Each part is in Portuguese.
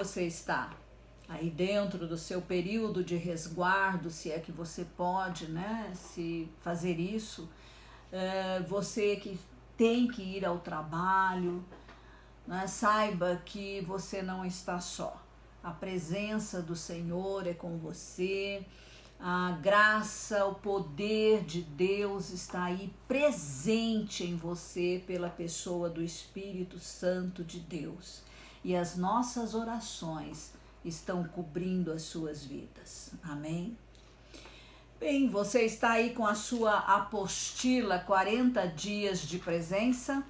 você está? Aí dentro do seu período de resguardo, se é que você pode, né, se fazer isso, você que tem que ir ao trabalho, né, saiba que você não está só. A presença do Senhor é com você, a graça, o poder de Deus está aí presente em você pela pessoa do Espírito Santo de Deus. E as nossas orações estão cobrindo as suas vidas. Amém? Bem, você está aí com a sua apostila 40 dias de presença,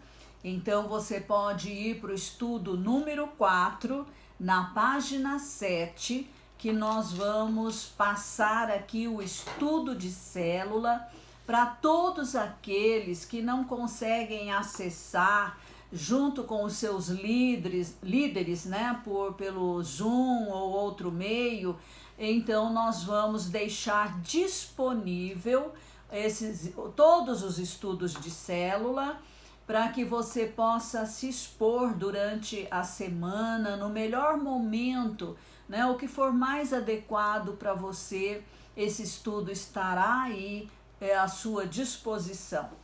então você pode ir para o estudo número 4, na página 7, que nós vamos passar aqui o estudo de célula para todos aqueles que não conseguem acessar junto com os seus líderes, né, pelo Zoom ou outro meio. Então nós vamos deixar disponível todos os estudos de célula para que você possa se expor durante a semana no melhor momento, né, o que for mais adequado para você. Esse estudo estará aí à sua disposição.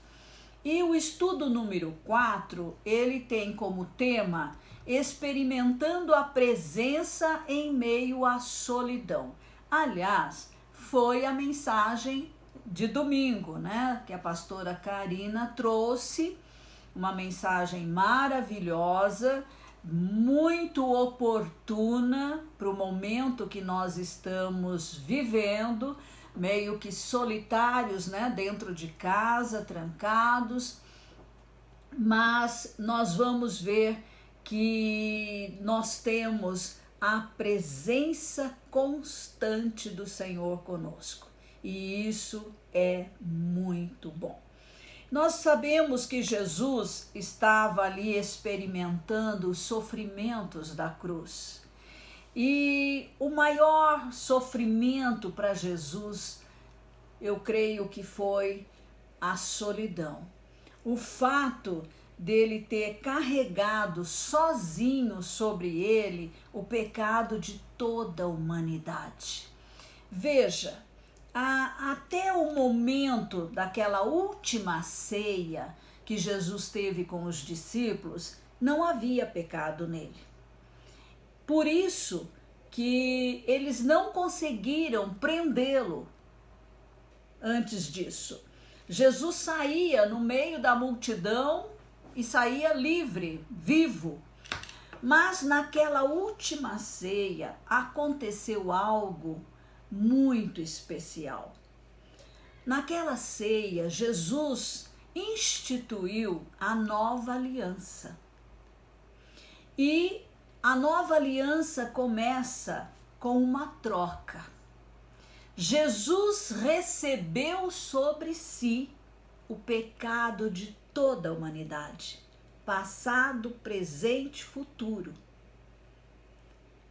E o estudo número 4, ele tem como tema experimentando a presença em meio à solidão. Aliás, foi a mensagem de domingo, né, que a pastora Karina trouxe, uma mensagem maravilhosa, muito oportuna para o momento que nós estamos vivendo, meio que solitários, né, dentro de casa, trancados, mas nós vamos ver que nós temos a presença constante do Senhor conosco, e isso é muito bom. Nós sabemos que Jesus estava ali experimentando os sofrimentos da cruz. E o maior sofrimento para Jesus, eu creio que foi a solidão. O fato dele ter carregado sozinho sobre ele o pecado de toda a humanidade. Veja, até o momento daquela última ceia que Jesus teve com os discípulos, não havia pecado nele. Por isso que eles não conseguiram prendê-lo antes disso. Jesus saía no meio da multidão e saía livre, vivo. Mas naquela última ceia aconteceu algo muito especial. Naquela ceia, Jesus instituiu a nova aliança. E a nova aliança começa com uma troca. Jesus recebeu sobre si o pecado de toda a humanidade, passado, presente, futuro.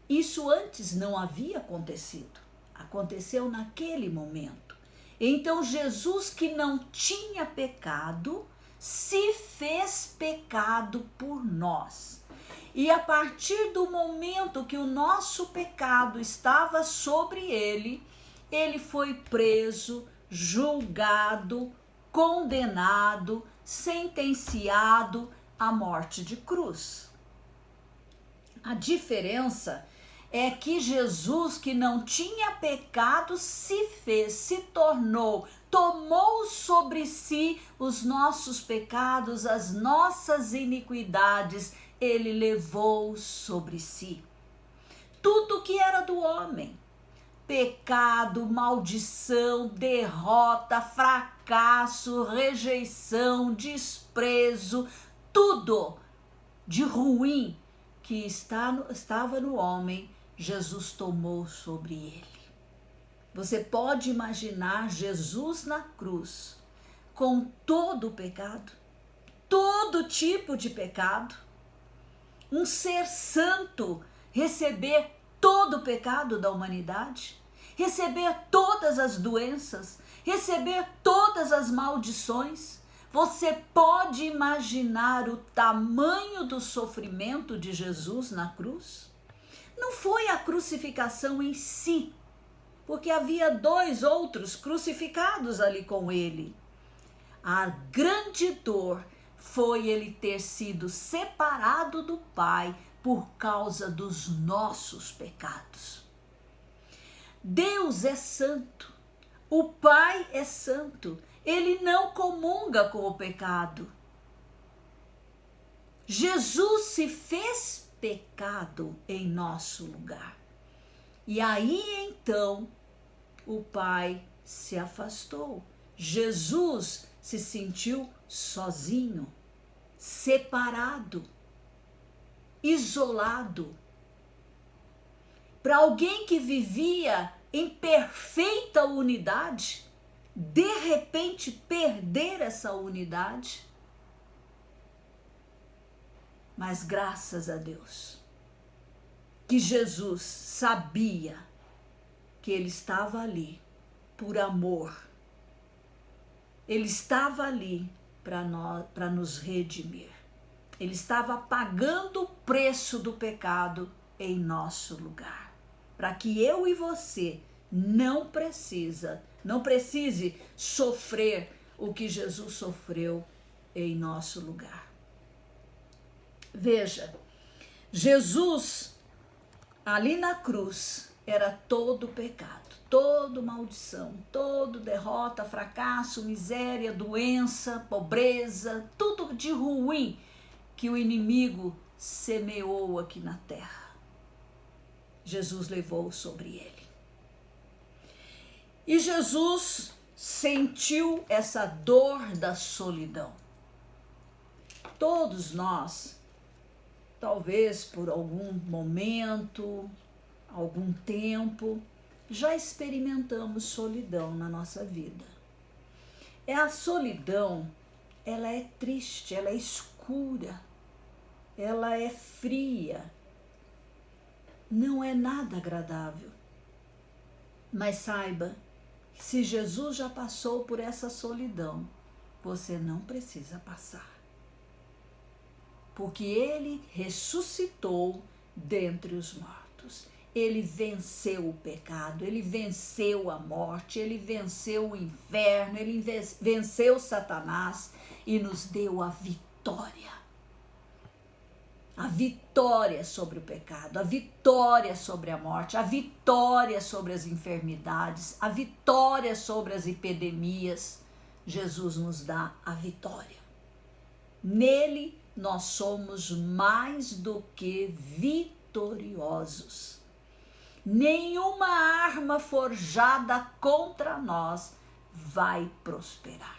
Isso antes não havia acontecido, aconteceu naquele momento. Então Jesus, que não tinha pecado, se fez pecado por nós. E a partir do momento que o nosso pecado estava sobre ele, ele foi preso, julgado, condenado, sentenciado à morte de cruz. A diferença é que Jesus, que não tinha pecado, se tornou, tomou sobre si os nossos pecados, as nossas iniquidades, ele levou sobre si. Tudo que era do homem, pecado, maldição, derrota, fracasso, rejeição, desprezo, tudo de ruim que estava no homem, Jesus tomou sobre ele. Você pode imaginar Jesus na cruz, com todo o pecado, todo tipo de pecado, um ser santo receber todo o pecado da humanidade, receber todas as doenças, receber todas as maldições. Você pode imaginar o tamanho do sofrimento de Jesus na cruz? não foi a crucificação em si, porque havia 2 outros crucificados ali com ele. A grande dor foi ele ter sido separado do Pai por causa dos nossos pecados. Deus é santo, o Pai é santo, ele não comunga com o pecado. Jesus se fez pecado em nosso lugar. E aí então o Pai se afastou. Jesus se sentiu sozinho, separado, isolado. Para alguém que vivia em perfeita unidade, de repente perder essa unidade. Mas graças a Deus, que Jesus sabia que ele estava ali por amor. Ele estava ali para nos redimir. Ele estava pagando o preço do pecado em nosso lugar. Para que eu e você não precise sofrer o que Jesus sofreu em nosso lugar. Veja, Jesus ali na cruz era todo pecado, todo maldição, todo derrota, fracasso, miséria, doença, pobreza, tudo de ruim que o inimigo semeou aqui na terra. Jesus levou sobre ele. E Jesus sentiu essa dor da solidão. Todos nós, talvez por algum momento, algum tempo, já experimentamos solidão na nossa vida. A solidão, ela é triste, ela é escura, ela é fria, não é nada agradável. Mas saiba, se Jesus já passou por essa solidão, você não precisa passar. Porque ele ressuscitou dentre os mortos. Ele venceu o pecado, ele venceu a morte, ele venceu o inferno, ele venceu Satanás e nos deu a vitória. A vitória sobre o pecado, a vitória sobre a morte, a vitória sobre as enfermidades, a vitória sobre as epidemias. Jesus nos dá a vitória. Nele nós somos mais do que vitoriosos. Nenhuma arma forjada contra nós vai prosperar,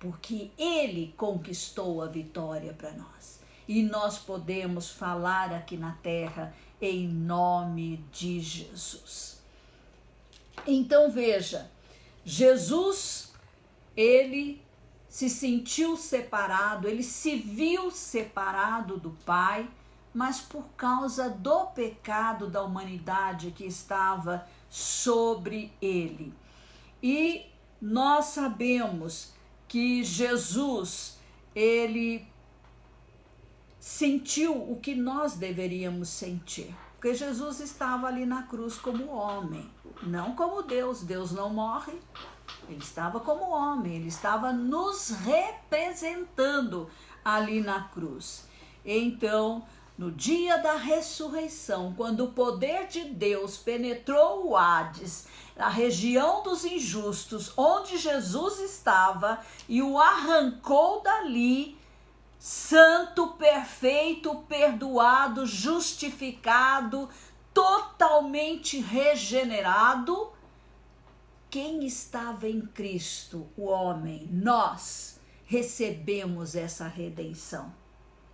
porque ele conquistou a vitória para nós. E nós podemos falar aqui na terra em nome de Jesus. Então veja, Jesus, ele se sentiu separado, ele se viu separado do Pai, mas por causa do pecado da humanidade que estava sobre ele. E nós sabemos que Jesus, ele sentiu o que nós deveríamos sentir, porque Jesus estava ali na cruz como homem, não como Deus. Deus não morre, ele estava como homem, ele estava nos representando ali na cruz. Então, no dia da ressurreição, quando o poder de Deus penetrou o Hades, a região dos injustos, onde Jesus estava, e o arrancou dali, santo, perfeito, perdoado, justificado, totalmente regenerado. Quem estava em Cristo, o homem, nós recebemos essa redenção.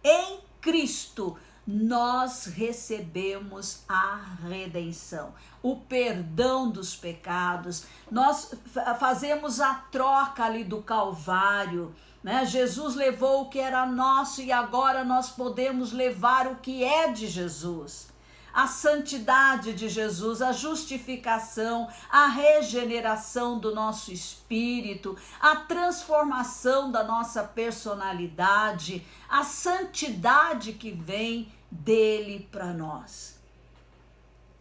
Em Cristo, nós recebemos a redenção, o perdão dos pecados. Nós fazemos a troca ali do Calvário, né? Jesus levou o que era nosso e agora nós podemos levar o que é de Jesus. A santidade de Jesus, a justificação, a regeneração do nosso espírito, a transformação da nossa personalidade, a santidade que vem dele para nós.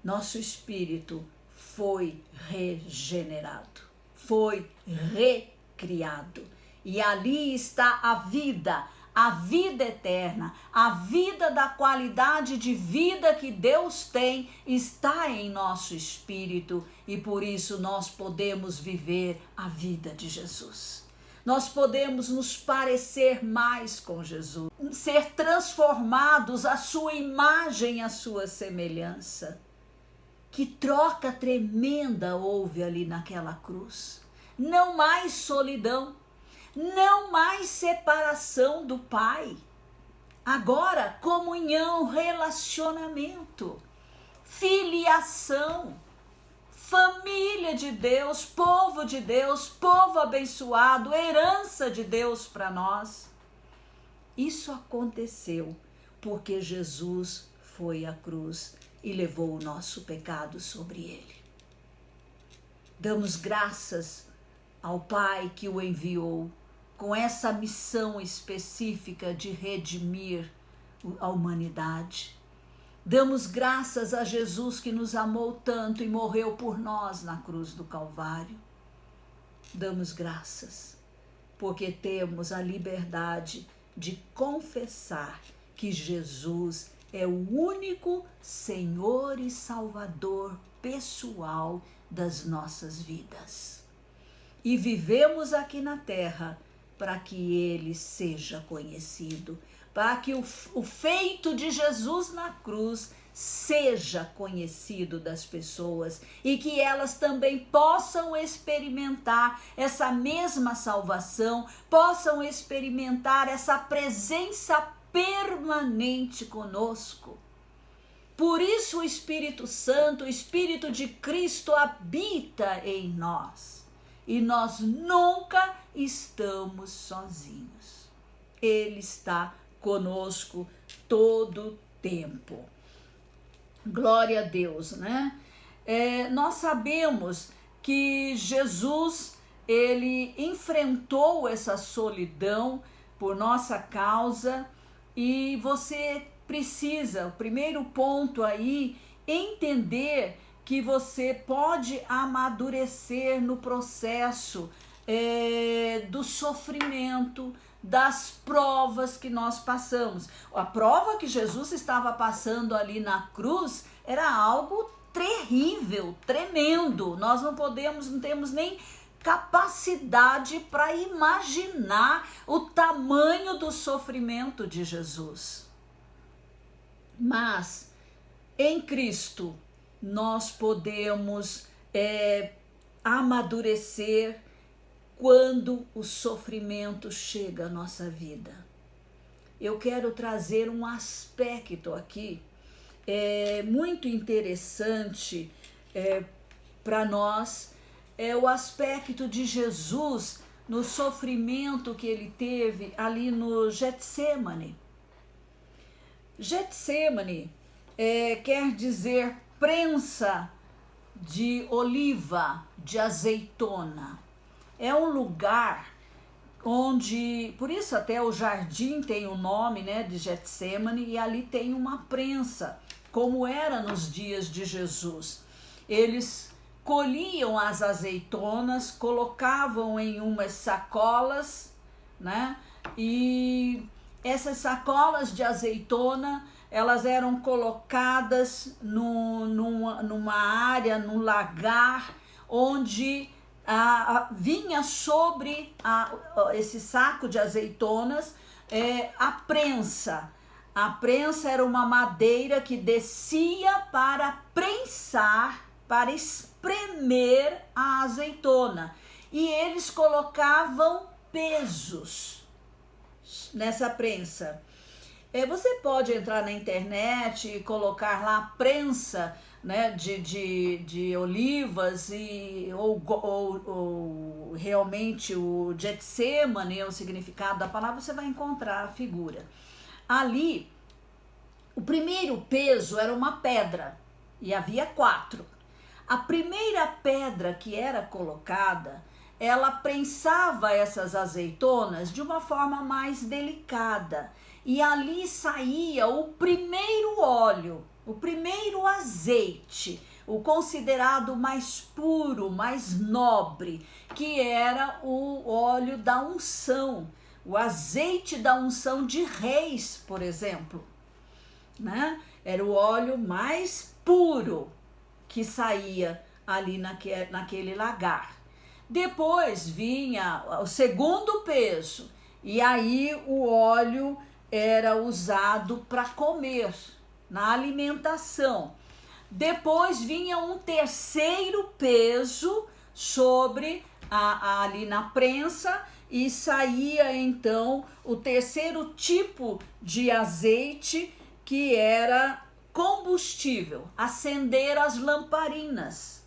nosso espírito foi regenerado, foi recriado. E ali está a vida eterna, a vida da qualidade de vida que Deus tem está em nosso espírito e por isso nós podemos viver a vida de Jesus. Nós podemos nos parecer mais com Jesus, ser transformados à sua imagem, à sua semelhança. Que troca tremenda houve ali naquela cruz. Não mais solidão, não mais separação do Pai. Agora, comunhão, relacionamento, filiação, família de Deus, povo abençoado, herança de Deus para nós. Isso aconteceu porque Jesus foi à cruz e levou o nosso pecado sobre ele. Damos graças ao Pai que o enviou com essa missão específica de redimir a humanidade. Damos graças a Jesus que nos amou tanto e morreu por nós na cruz do Calvário. Damos graças porque temos a liberdade de confessar que Jesus é o único Senhor e Salvador pessoal das nossas vidas. E vivemos aqui na terra para que ele seja conhecido, para que o feito de Jesus na cruz seja conhecido das pessoas e que elas também possam experimentar essa mesma salvação, possam experimentar essa presença permanente conosco. Por isso o Espírito Santo, o Espírito de Cristo habita em nós e nós nunca estamos sozinhos. Ele está conosco todo tempo. Glória a Deus, né? Nós sabemos que Jesus, ele enfrentou essa solidão por nossa causa e você precisa, o primeiro ponto aí, entender que você pode amadurecer no processo do sofrimento, das provas que nós passamos. A prova que Jesus estava passando ali na cruz era algo terrível, tremendo. Nós não temos nem capacidade para imaginar o tamanho do sofrimento de Jesus. Mas em Cristo nós podemos amadurecer quando o sofrimento chega à nossa vida. Eu quero trazer um aspecto aqui muito interessante para nós, é o aspecto de Jesus no sofrimento que ele teve ali no Getsêmani. Getsêmani quer dizer prensa de oliva, de azeitona. É um lugar onde, por isso até o jardim tem o nome, né, de Getsêmani, e ali tem uma prensa, como era nos dias de Jesus. Eles colhiam as azeitonas, colocavam em umas sacolas, né, e essas sacolas de azeitona, elas eram colocadas numa área, num lagar, onde vinha sobre esse saco de azeitonas a prensa. A prensa era uma madeira que descia para prensar, para espremer a azeitona. E eles colocavam pesos nessa prensa. Você pode entrar na internet e colocar lá prensa, né, de olivas ou realmente o Getsêmani, o significado da palavra, você vai encontrar a figura. Ali, o primeiro peso era uma pedra e havia 4. A primeira pedra que era colocada, ela prensava essas azeitonas de uma forma mais delicada. E ali saía o primeiro óleo. o primeiro azeite, o considerado mais puro, mais nobre, que era o óleo da unção, o azeite da unção de reis, por exemplo, né? Era o óleo mais puro que saía ali naquele lagar. Depois vinha o segundo peso, e aí o óleo era usado para comer, na alimentação. Depois vinha um terceiro peso sobre ali na prensa, e saía então o terceiro tipo de azeite, que era combustível, acender as lamparinas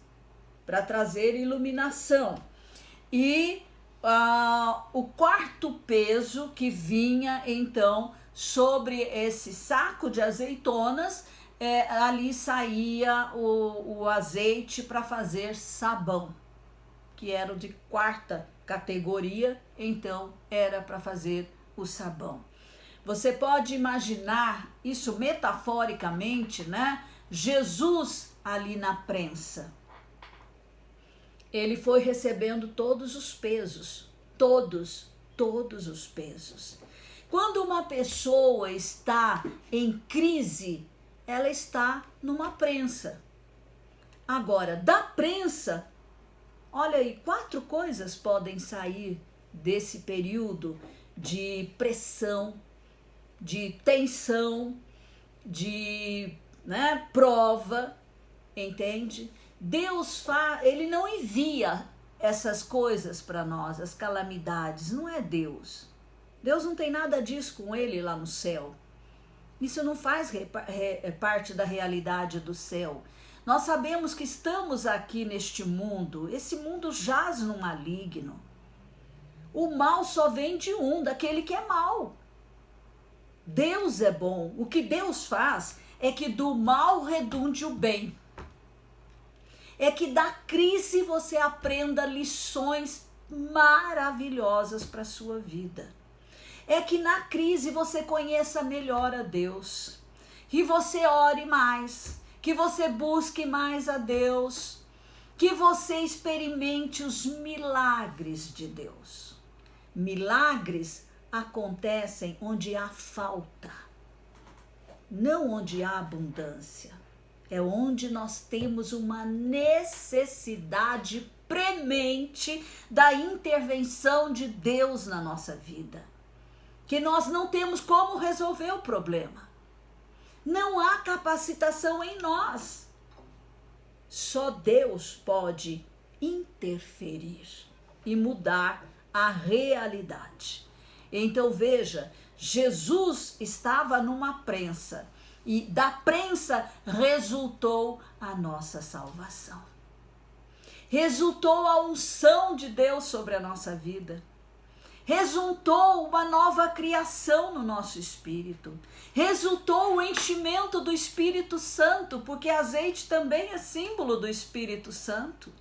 para trazer iluminação. E o quarto peso que vinha então sobre esse saco de azeitonas, ali saía o azeite para fazer sabão, que era o de quarta categoria, então era para fazer o sabão. Você pode imaginar isso metaforicamente, né? Jesus ali na prensa, ele foi recebendo todos os pesos, todos os pesos. Quando uma pessoa está em crise, ela está numa prensa. Agora, da prensa, olha aí, 4 coisas podem sair desse período de pressão, de tensão, de prova, entende? Deus ele não envia essas coisas para nós, as calamidades, não é Deus. Deus não tem nada disso com ele lá no céu. Isso não faz parte da realidade do céu. Nós sabemos que estamos aqui neste mundo, esse mundo jaz no maligno. O mal só vem de daquele que é mau. Deus é bom. O que Deus faz é que do mal redunde o bem. É que da crise você aprenda lições maravilhosas para a sua vida. É que na crise você conheça melhor a Deus, que você ore mais, que você busque mais a Deus, que você experimente os milagres de Deus. Milagres acontecem onde há falta, não onde há abundância. É onde nós temos uma necessidade premente da intervenção de Deus na nossa vida, que nós não temos como resolver o problema. Não há capacitação em nós. Só Deus pode interferir e mudar a realidade. Então veja, Jesus estava numa prensa, e da prensa resultou a nossa salvação. Resultou a unção de Deus sobre a nossa vida. Resultou uma nova criação no nosso espírito. Resultou o enchimento do Espírito Santo, porque azeite também é símbolo do Espírito Santo.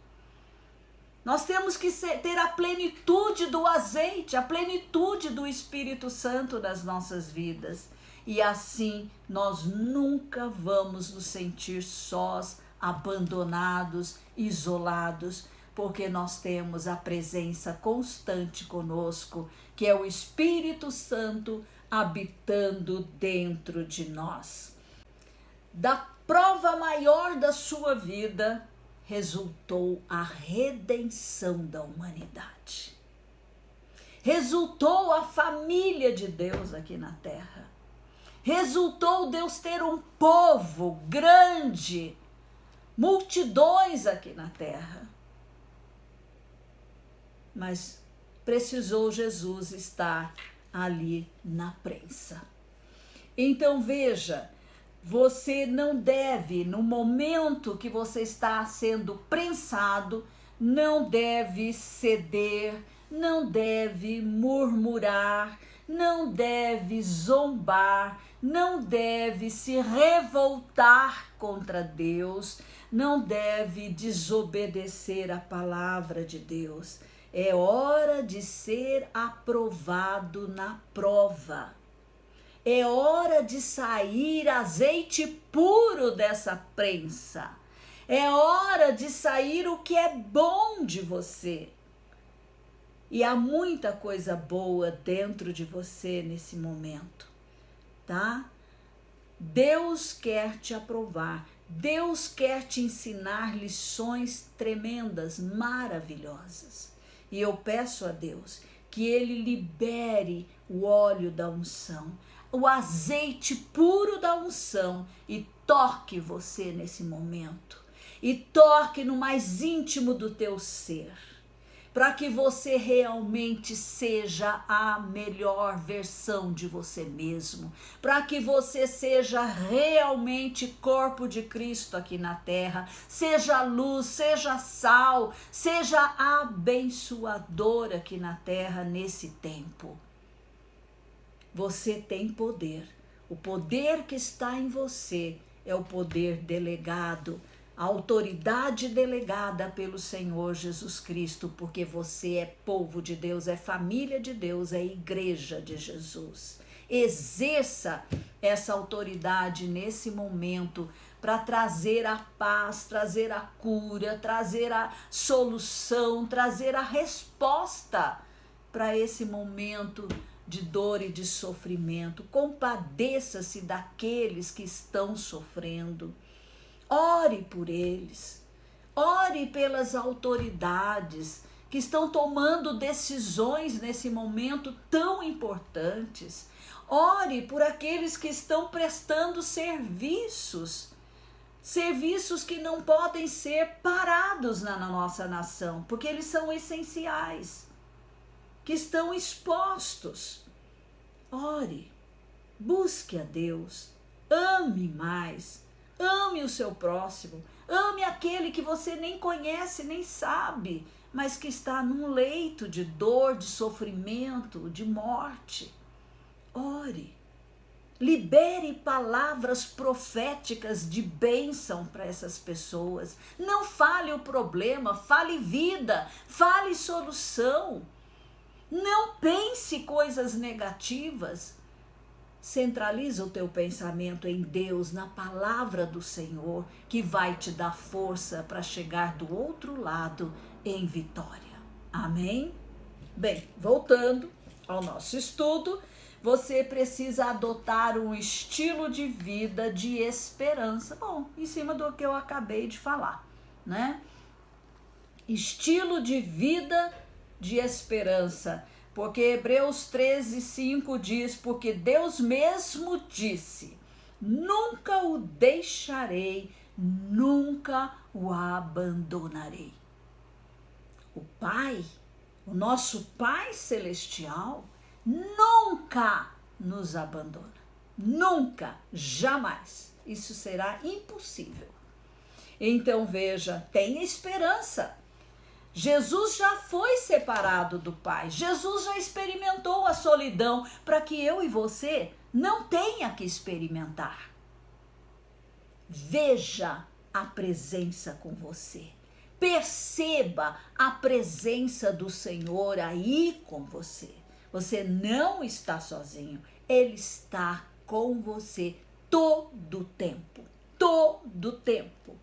Nós temos que ter a plenitude do azeite, a plenitude do Espírito Santo nas nossas vidas. E assim nós nunca vamos nos sentir sós, abandonados, isolados, porque nós temos a presença constante conosco, que é o Espírito Santo habitando dentro de nós. Da prova maior da sua vida resultou a redenção da humanidade. Resultou a família de Deus aqui na terra. Resultou Deus ter um povo grande, multidões aqui na terra. Mas precisou Jesus estar ali na prensa. Então veja, você não deve, no momento que você está sendo prensado, não deve ceder, não deve murmurar, não deve zombar, não deve se revoltar contra Deus, não deve desobedecer a palavra de Deus. É hora de ser aprovado na prova. É hora de sair azeite puro dessa prensa. É hora de sair o que é bom de você. E há muita coisa boa dentro de você nesse momento, tá? Deus quer te aprovar. Deus quer te ensinar lições tremendas, maravilhosas. E eu peço a Deus que Ele libere o óleo da unção, o azeite puro da unção e toque você nesse momento. E toque no mais íntimo do teu ser, para que você realmente seja a melhor versão de você mesmo, para que você seja realmente corpo de Cristo aqui na terra, seja luz, seja sal, seja abençoador aqui na terra nesse tempo. Você tem poder. O poder que está em você é o poder delegado, a autoridade delegada pelo Senhor Jesus Cristo, porque você é povo de Deus, é família de Deus, é igreja de Jesus. Exerça essa autoridade nesse momento para trazer a paz, trazer a cura, trazer a solução, trazer a resposta para esse momento de dor e de sofrimento. Compadeça-se daqueles que estão sofrendo. Ore por eles. Ore pelas autoridades que estão tomando decisões nesse momento tão importantes. Ore por aqueles que estão prestando serviços que não podem ser parados na nossa nação, porque eles são essenciais, que estão expostos. Ore, busque a Deus, ame mais, ame o seu próximo, ame aquele que você nem conhece, nem sabe, mas que está num leito de dor, de sofrimento, de morte. Ore, libere palavras proféticas de bênção para essas pessoas. Não fale o problema, fale vida, fale solução. Não pense coisas negativas. Centraliza o teu pensamento em Deus, na palavra do Senhor, que vai te dar força para chegar do outro lado em vitória. Amém? Bem, voltando ao nosso estudo, você precisa adotar um estilo de vida de esperança. Bom, em cima do que eu acabei de falar, né? Estilo de vida de esperança. Porque Hebreus 13:5 diz, porque Deus mesmo disse, nunca o deixarei, nunca o abandonarei. O Pai, o nosso Pai Celestial, nunca nos abandona. Nunca, jamais. Isso será impossível. Então veja, tenha esperança. Jesus já foi separado do Pai. Jesus já experimentou a solidão para que eu e você não tenha que experimentar. Veja a presença com você. Perceba a presença do Senhor aí com você. Você não está sozinho. Ele está com você todo o tempo. Todo o tempo.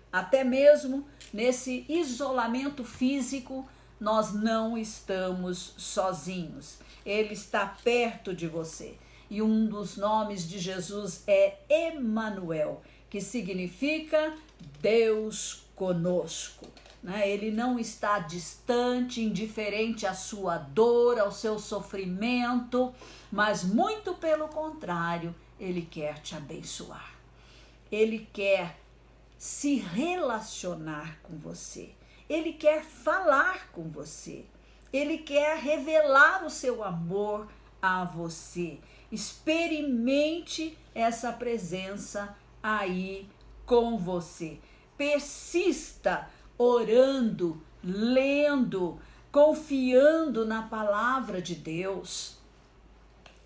Até mesmo nesse isolamento físico, nós não estamos sozinhos. Ele está perto de você. E um dos nomes de Jesus é Emanuel, que significa Deus conosco. Ele não está distante, indiferente à sua dor, ao seu sofrimento, mas muito pelo contrário, Ele quer te abençoar. Ele quer se relacionar com você. Ele quer falar com você. Ele quer revelar o seu amor a você. Experimente essa presença aí com você. Persista orando, lendo, confiando na palavra de Deus.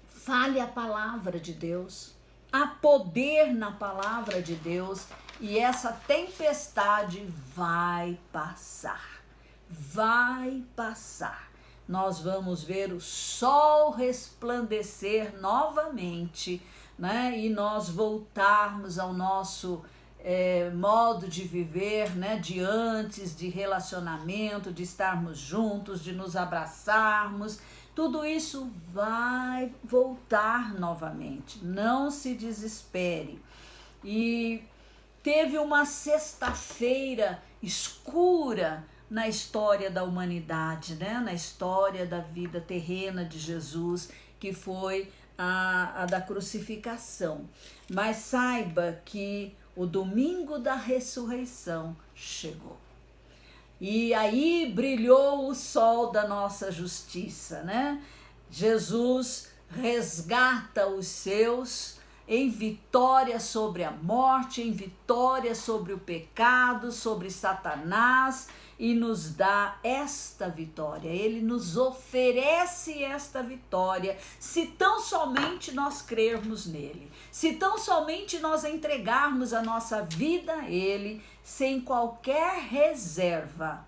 Fale a palavra de Deus. Há poder na palavra de Deus. E essa tempestade vai passar. Vai passar. nós vamos ver o sol resplandecer novamente, né? E nós voltarmos ao nosso modo de viver, né? De antes, de relacionamento, de estarmos juntos, de nos abraçarmos. Tudo isso vai voltar novamente. Não se desespere. E teve uma sexta-feira escura na história da humanidade, né? Na história da vida terrena de Jesus, que foi a da crucificação. Mas saiba que o domingo da ressurreição chegou. E aí brilhou o sol da nossa justiça, né? Jesus resgata os seus em vitória sobre a morte, em vitória sobre o pecado, sobre Satanás, e nos dá esta vitória. Ele nos oferece esta vitória, se tão somente nós crermos nele, se tão somente nós entregarmos a nossa vida a ele, sem qualquer reserva.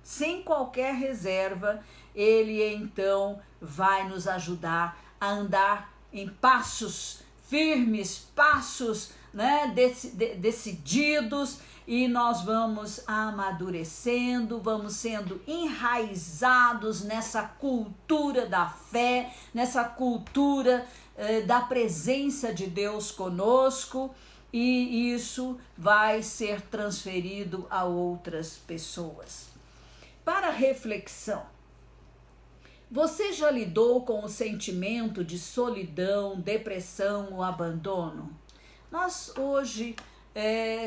Sem qualquer reserva, ele então vai nos ajudar a andar em passos firmes, passos, né, decididos, e nós vamos amadurecendo, vamos sendo enraizados nessa cultura da fé, nessa cultura da presença de Deus conosco, e isso vai ser transferido a outras pessoas. Para reflexão, você já lidou com o sentimento de solidão, depressão ou abandono? Nós hoje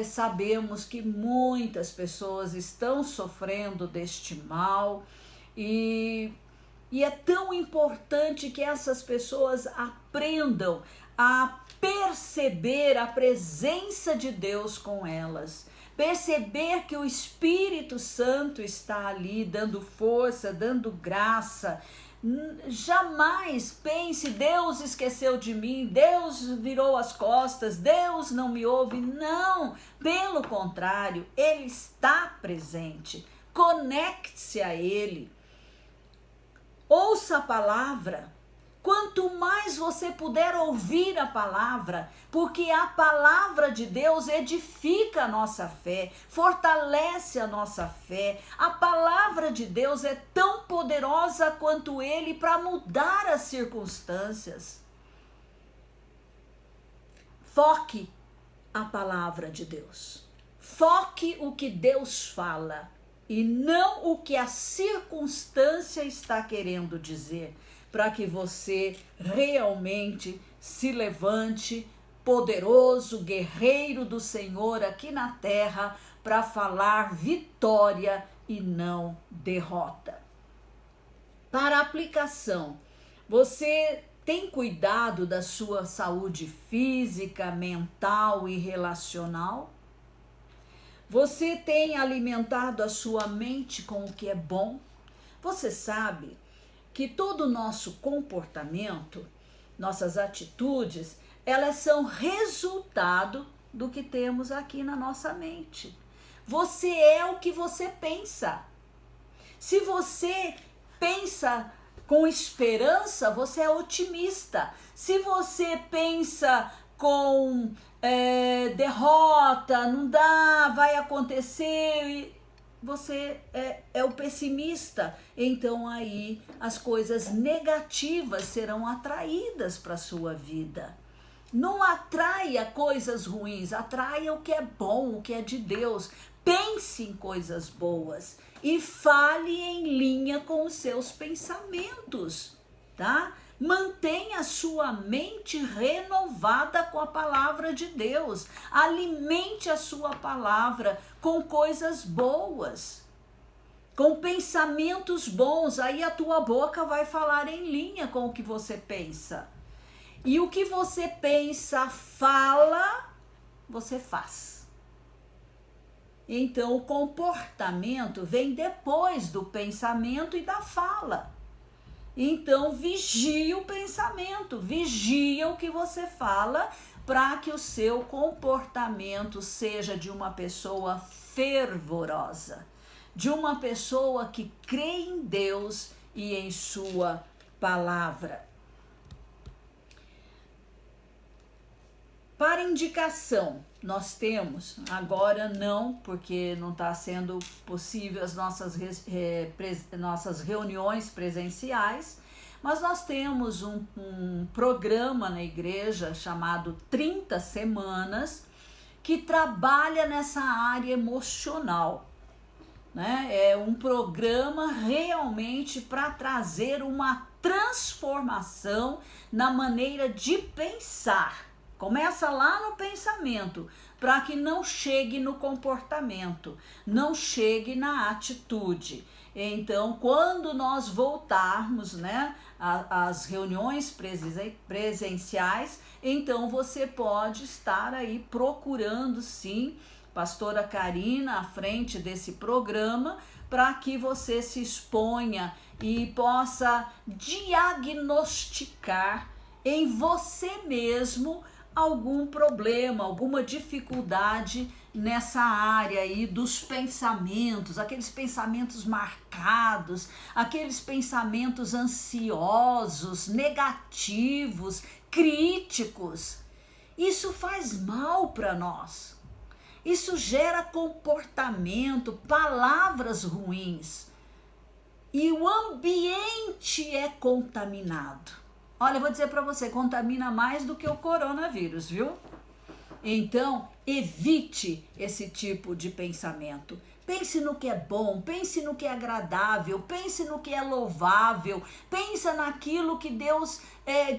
sabemos que muitas pessoas estão sofrendo deste mal, e é tão importante que essas pessoas aprendam a perceber a presença de Deus com elas. Perceber que o Espírito Santo está ali dando força, dando graça. Jamais pense, Deus esqueceu de mim, Deus virou as costas, Deus não me ouve. Não, pelo contrário, Ele está presente. Conecte-se a Ele. Ouça a palavra. Quanto mais você puder ouvir a palavra, porque a palavra de Deus edifica a nossa fé, fortalece a nossa fé. A palavra de Deus é tão poderosa quanto Ele para mudar as circunstâncias. Foque a palavra de Deus. Foque o que Deus fala e não o que a circunstância está querendo dizer, para que você realmente se levante poderoso, guerreiro do Senhor aqui na terra, para falar vitória e não derrota. Para aplicação, você tem cuidado da sua saúde física, mental e relacional? Você tem alimentado a sua mente com o que é bom? Você sabe que todo o nosso comportamento, nossas atitudes, elas são resultado do que temos aqui na nossa mente. Você é o que você pensa. Se você pensa com esperança, você é otimista. Se você pensa com derrota, não dá, vai acontecer, você é o pessimista, então aí as coisas negativas serão atraídas para a sua vida. Não atraia coisas ruins, atraia o que é bom, o que é de Deus. Pense em coisas boas e fale em linha com os seus pensamentos, tá? Mantenha a sua mente renovada com a palavra de Deus. Alimente a sua palavra com coisas boas, com pensamentos bons. Aí a tua boca vai falar em linha com o que você pensa. E o que você pensa, fala, você faz. Então o comportamento vem depois do pensamento e da fala. Então, vigie o pensamento, vigia o que você fala, para que o seu comportamento seja de uma pessoa fervorosa, de uma pessoa que crê em Deus e em sua palavra. Para indicação, nós temos, agora não, porque não está sendo possível as nossas reuniões presenciais, mas nós temos um programa na igreja chamado 30 Semanas, que trabalha nessa área emocional, né? É um programa realmente para trazer uma transformação na maneira de pensar. Começa lá no pensamento, para que não chegue no comportamento, não chegue na atitude. Então, quando nós voltarmos, né, às reuniões presenciais, então você pode estar aí procurando, sim, pastora Karina à frente desse programa, para que você se exponha e possa diagnosticar em você mesmo algum problema, alguma dificuldade nessa área aí dos pensamentos, aqueles pensamentos marcados, aqueles pensamentos ansiosos, negativos, críticos. Isso faz mal para nós. Isso gera comportamento, palavras ruins. E o ambiente é contaminado. Olha, eu vou dizer para você, contamina mais do que o coronavírus, viu? Então, evite esse tipo de pensamento. Pense no que é bom, pense no que é agradável, pense no que é louvável, pense naquilo que Deus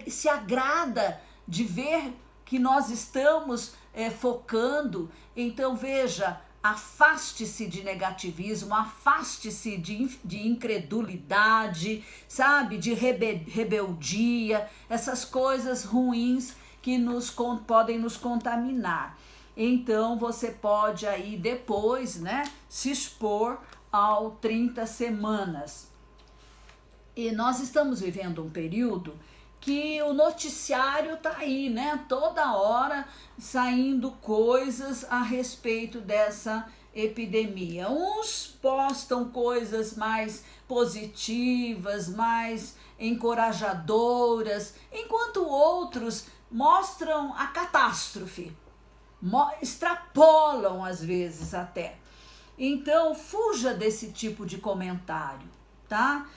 se agrada de ver que nós estamos focando. Então, veja, afaste-se de negativismo, afaste-se de incredulidade, sabe, de rebeldia, essas coisas ruins que podem nos contaminar. Então você pode aí depois, né, se expor ao 30 Semanas. E nós estamos vivendo um período que o noticiário tá aí, né? Toda hora saindo coisas a respeito dessa epidemia. Uns postam coisas mais positivas, mais encorajadoras, enquanto outros mostram a catástrofe, extrapolam às vezes até. Então, fuja desse tipo de comentário, tá?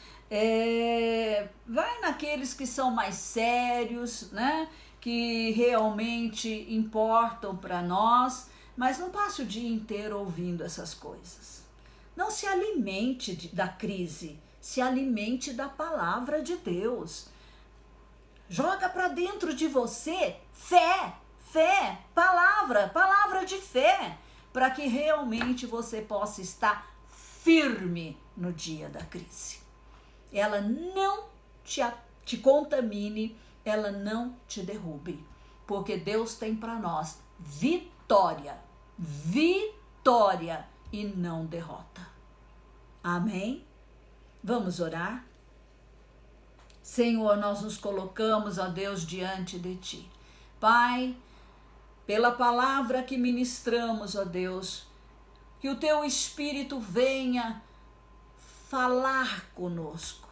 Vai naqueles que são mais sérios, né? Que realmente importam para nós, mas não passe o dia inteiro ouvindo essas coisas. Não se alimente da crise, se alimente da palavra de Deus. Joga para dentro de você fé, palavra de fé, para que realmente você possa estar firme no dia da crise. Ela não te contamine, ela não te derrube, porque Deus tem para nós vitória e não derrota. Amém? Vamos orar? Senhor, nós nos colocamos, ó Deus, diante de Ti. Pai, pela palavra que ministramos, ó Deus, que o Teu Espírito venha falar conosco.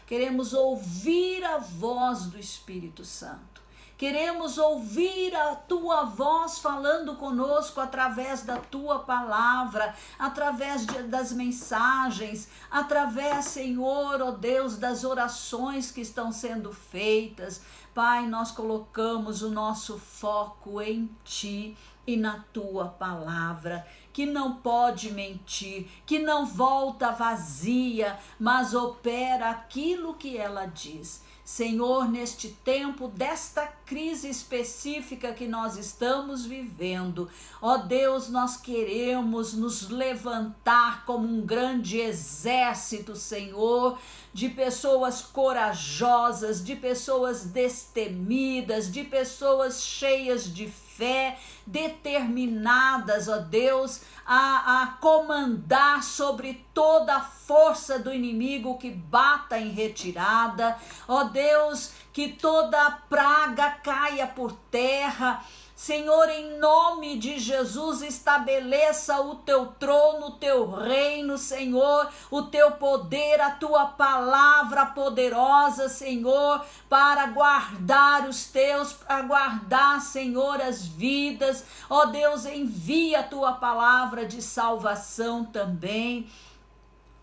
Queremos ouvir a voz do Espírito Santo. Queremos ouvir a Tua voz falando conosco através da Tua palavra, através das mensagens, através, Senhor, ó Deus, das orações que estão sendo feitas. Pai, nós colocamos o nosso foco em Ti e na Tua palavra, que não pode mentir, que não volta vazia, mas opera aquilo que ela diz. Senhor, neste tempo desta crise específica que nós estamos vivendo, ó Deus, nós queremos nos levantar como um grande exército, Senhor, de pessoas corajosas, de pessoas destemidas, de pessoas cheias de fé, determinadas, ó Deus, a comandar sobre toda a força do inimigo que bata em retirada. Ó Deus, que toda praga caia por terra, Senhor, em nome de Jesus, estabeleça o teu trono, o teu reino, Senhor, o teu poder, a tua palavra poderosa, Senhor, para guardar os teus, para guardar, Senhor, as vidas. Ó Deus, envia a tua palavra de salvação também,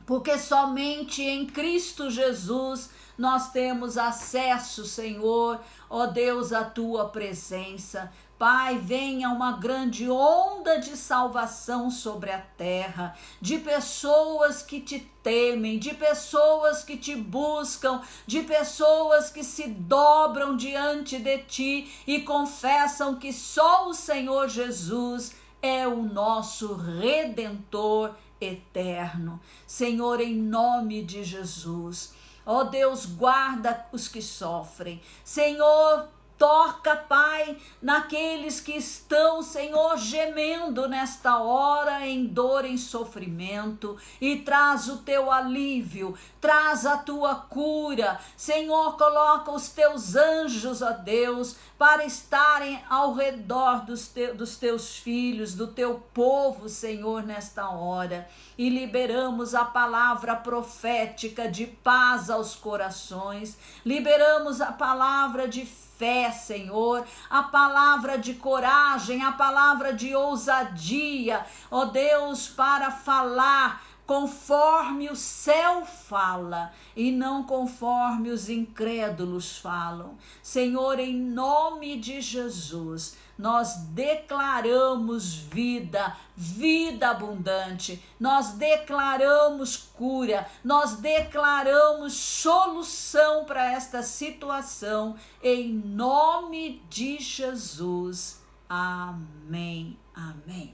porque somente em Cristo Jesus nós temos acesso, Senhor, ó Deus, à tua presença. Pai, venha uma grande onda de salvação sobre a terra, de pessoas que te temem, de pessoas que te buscam, de pessoas que se dobram diante de ti e confessam que só o Senhor Jesus é o nosso Redentor eterno. Senhor, em nome de Jesus, ó Deus, guarda os que sofrem. Senhor, toca, Pai, naqueles que estão, Senhor, gemendo nesta hora em dor, em sofrimento, e traz o teu alívio, traz a tua cura. Senhor, coloca os teus anjos, ó Deus, para estarem ao redor dos teus filhos, do teu povo, Senhor, nesta hora. E liberamos a palavra profética de paz aos corações, liberamos a palavra de fé, Senhor, a palavra de coragem, a palavra de ousadia, ó Deus, para falar conforme o céu fala e não conforme os incrédulos falam. Senhor, em nome de Jesus, nós declaramos vida, vida abundante, nós declaramos cura, nós declaramos solução para esta situação, em nome de Jesus. Amém. Amém.